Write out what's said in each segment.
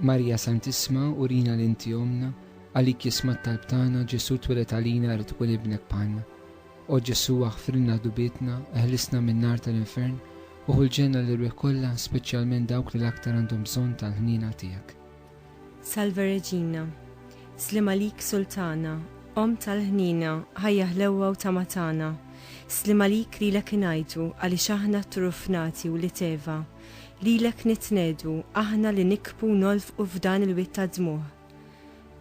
Marija Santisma, urina l-inti omna, għalik jisma t-talb tagħna, Ġesu tweled għalina rid tkun ibnek bħalna. O Ġesu aħfrilna dubitna, eħlisna min-nar tal-infern, uħu l-ġenna l-irwieħ kollha, speċjalment dawk li l-aktar għandhom bżonn tal-ħnina tiegħek. Salve Regina, slima lik Sultana, Om tal-ħnina, ħajja ħlewwa u tamatana, slima lik li lek inajtu, għaliex aħna trufnati u li teva, li lek nitnedu, aħna li nikbu nolfqu f'dan il-witt ta' dmuħ.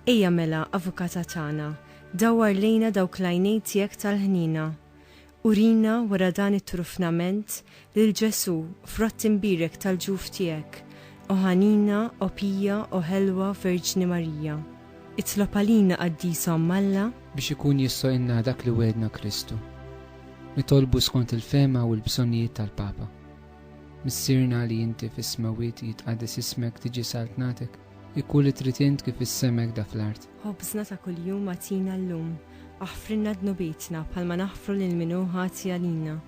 Ejja mela, avukata tagħna, dawwar lejna dawk l-għajnejn tiegħek tal-ħnina, urina wara dan it-trufnament lil Ġesu frott imbirek tal-ġuf tiegħek, o ħanina, o pija, o ħelwa Verġni Marija. Itlob għalina qaddisa Alla biex ikun jissoqilna dak li wedna Kristu. Nitolbu skont il-fema u l-bżonnijiet tal-Papa. Missirna li inti fis-smawiet jitqaddes ismek tiġi saltnatek, ikun li trid int kif issemek da fl-art. Ħobżna ta' kuljum atina llum, aħfrilna dnubietna bħalma naħfru lil minnu ħati għalina,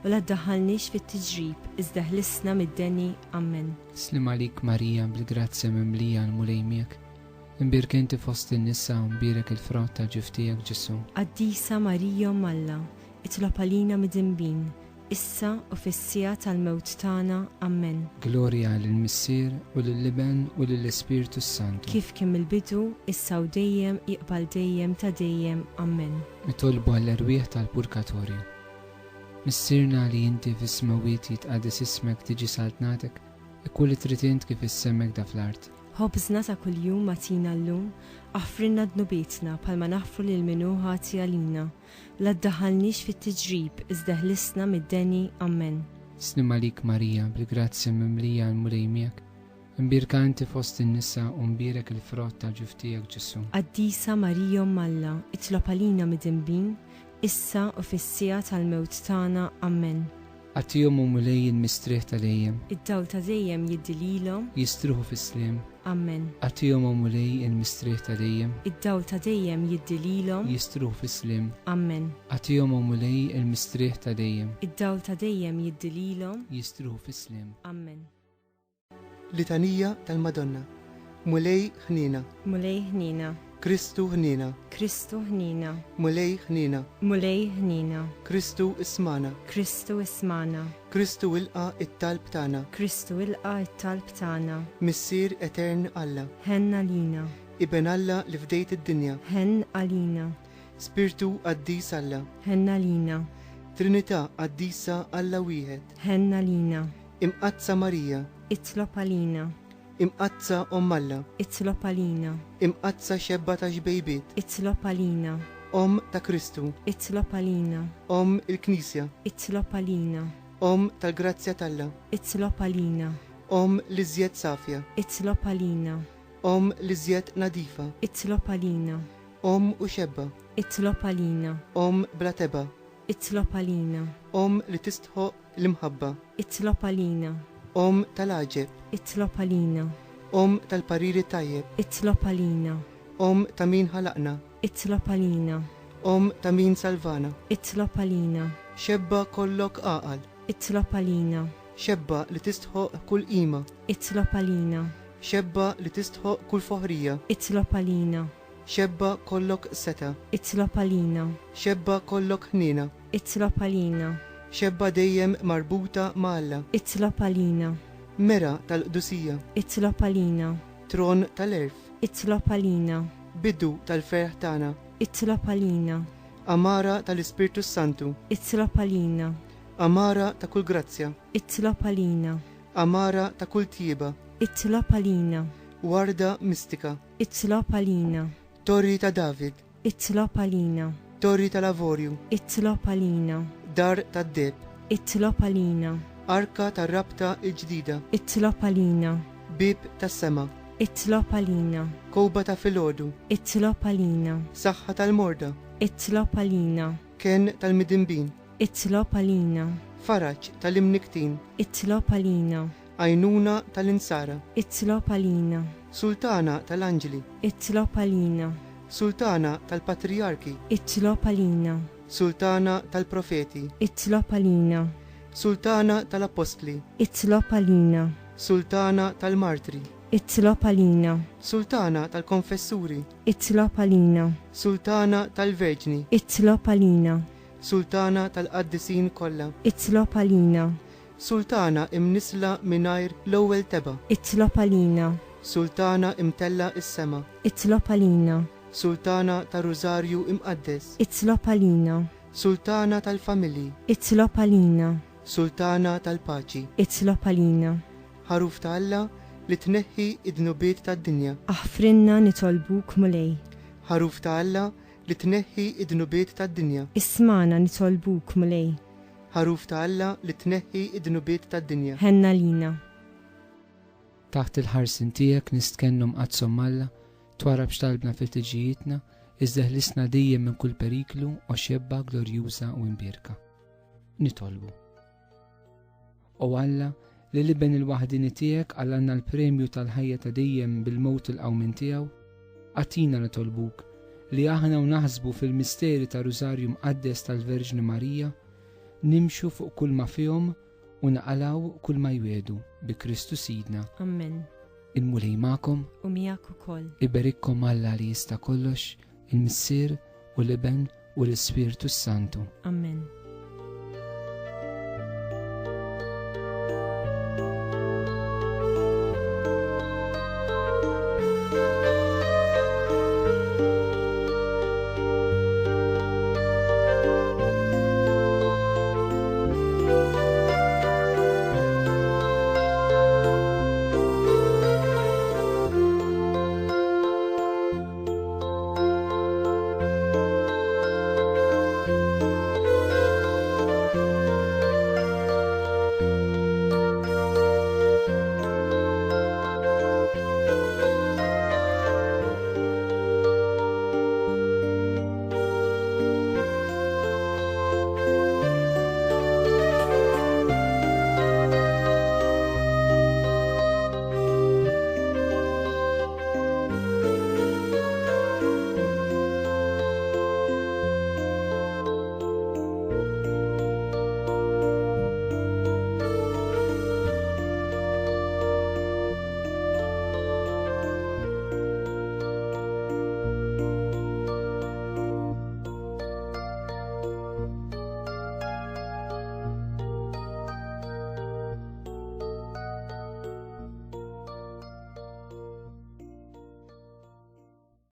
u la ddaħħalniex fit-tiġrib, iżda ħlisna mid-deni. Amen. Slim għalik Marija bil-grazzja mimlija l-mulej miegħek. Imbirek inti fost in-nisa u mbirek il-frott ta' ġuf tiegħek Ġesu. Qaddisa Marija Alla, itlob għalina mid-dinbin, issa u fis-sija tal-mewt tagħna. Amen. Glorja lill-Missier u lill-Iben u lill-Ispiritu Santu. Kif kemm il-bidu, issa u dejjem iqbal dejjem ta' dejjem. Amen. Nitolbu għall-erwieħ tal-Purgatorju. Missirna li inti fis-smawiet jitqaddes ismek tiġi saltnatek, ikun li trid int kif issemek da fl-art. Ħobżna ta' kuljum atina llum, aħfrilna dnubietna bħalma naħfru lil minnu ħati għalina, la ddaħħalniex fit-tiġrib, iżda ħlisna mid-deni. Amen. Slim għalik Marija bil-grazzja mimlija l-mulej miegħek, imbirka inti fost in-nisa u mbirek il-frott ta' ġuf tiegħek Ġesu. Qaddisa Marija Alla, itlob għalina mid-dinbin, issa u fis-sija tal-mewt tagħna. Amen. Għatihom u mulej il-mistrieħ ta' dejjem, id-dawl ta' dejjem jiddililhom, jistruħu fis-sliem. Amen. Għatihom u mulej il-mistrieħ ta' dejjem, id-dawl ta' dejjem jiddililhom, jistruħu fis-sliem. Amen. Għatihom u mulej il-mistrieħ ta' dejjem, id-dawl ta' dejjem jiddililhom, jistruħu fis-sliem. Amen. Litanija tal-Madonna. Mulej ħnina, Mulej ħnina, Kristu ħnina, Kristu ħnina, mulej ħnina, Mulej ħnina, Kristu ismana, Kristu ismana, Kristu ilqa it-talb tagħna, Kristu ilqa it-talb tagħna, Missier Etern Alla, ħen għalina, Iben Alla li fdejt id-dinja, ħen għalina, Spiritu qaddis Alla, ħen għalina, Trinità qaddisa Alla wieħed, ħen għalina, Imqazza Marija, itlob għalina, Imqazza Om Alla, itlob għalina, Imqazza xebba ta' xbejbiet, itlob għalina, Om ta' Kristu, itlob għalina, Om il-Knisja, itlob għalina, Om tal-Grazzja talla, itlob għalina, Om li żjed safja, itlob għalina, Om li żjed nadifa, itlob għalina, Om u xebba, itlob għalina, Om bla teba, itlob għalina, Om li tistħoq l-imħabba, itlob għalina, Om tal-aġeb, itlob għalina, Om tal-pariri tajjeb, itlob għalina, Om ta' min ħalaqna, itlob għalina, Om ta' min salvana, itlob għalina, xebba kollok aqal, itlob għalina, xebba li tistħoq kull qima, itlob għalina, xebba li tistħoq kull foħrija, itlob għalina, xebba kollok seta, itlob għalina, xebba kollok ħnina, itlob għalina, xebba dejjem marbuta ma' Alla, itlob għalina, mera tal-qdusija, itlob għalina, tron tal-erf, itlob għalina, bidu tal-ferħ tagħna, itlob għalina, amara tal-Ispirtu Santu, itlob għalina, amara ta' kull grazzja, itlob għalina, amara ta' kull tjieba, itlob għalina, warda mistika, itlob għalina, torri ta' David, itlob għalina, torri tal-Avorju, itlob għalina, dar tad-deb, itlob għalina, arka tar-rabta il-ġdida, itlob għalina, bib tas-sema, itlob għalina, kowba ta' filgħodu, itlob għalina, saħħa tal-morda, itlob għalina, ken tal-midinbin, itlob għalina, faraġ tal-imniktin, itlob għalina, għajnuna tal-insara, itlob għalina, sultana tal-anġeli, itlob għalina, sultana tal-patriarki, itlob għalina, sultana tal-profeti, itlob għalina, sultana tal-apostli, itlob għalina, sultana tal-martri, itlob għalina, Sultana tal-konfessuri, itlob għalina, Sultana tal-verġni, itlob għalina, Sultana tal-qaddisin kollha, itlob għalina, Sultana imnisla mingħajr l-ewwel teba, itlob għalina, Sultana imtella is-sema, itlob għalina, Sultana tar-Rużarju imqaddes, itlob għalina, Sultana tal-familji, itlob għalina, Sultana tal-paċi, itlob għalina, ħaruf ta' Alla li tneħħi id-dnubiet tad-dinja, aħfrinna nitolbuk mulej, ħaruf ta' Alla li tneħħi id-dnubiet tad-dinja, ismana nitolbuk mulej, ħaruf ta' Alla li tneħħi id-dnubiet tad-dinja. ħenna lina, Taħt il-ħarsin tiegħek nistkennhom qazzhom Alla, twarab x'talbna fil-tiġijietna, iżda ħlisna dejjem minn kull periklu u xebba glorjuża u imbierka. Nitolbu. O Alla, li liben il-waħdini tiegħek għallanna l-premju tal-ħajja ta' dejjem bil-mowt il-qawmin tiegħu, għatina nitolbuk li aħna u naħsbu fil-misteri ta' Rużarju mqaddes tal-Verġni Marija, nimxu fuq kull ma fihom u naqalaw kull ma jwedu bi Kristu Sidna. Amen, Il-mulej ma'kom, u miegħek ukoll. iberikkom Alla li jista' kollox, il-Missier u l-Iben u l-Ispirtu Santu. Amen.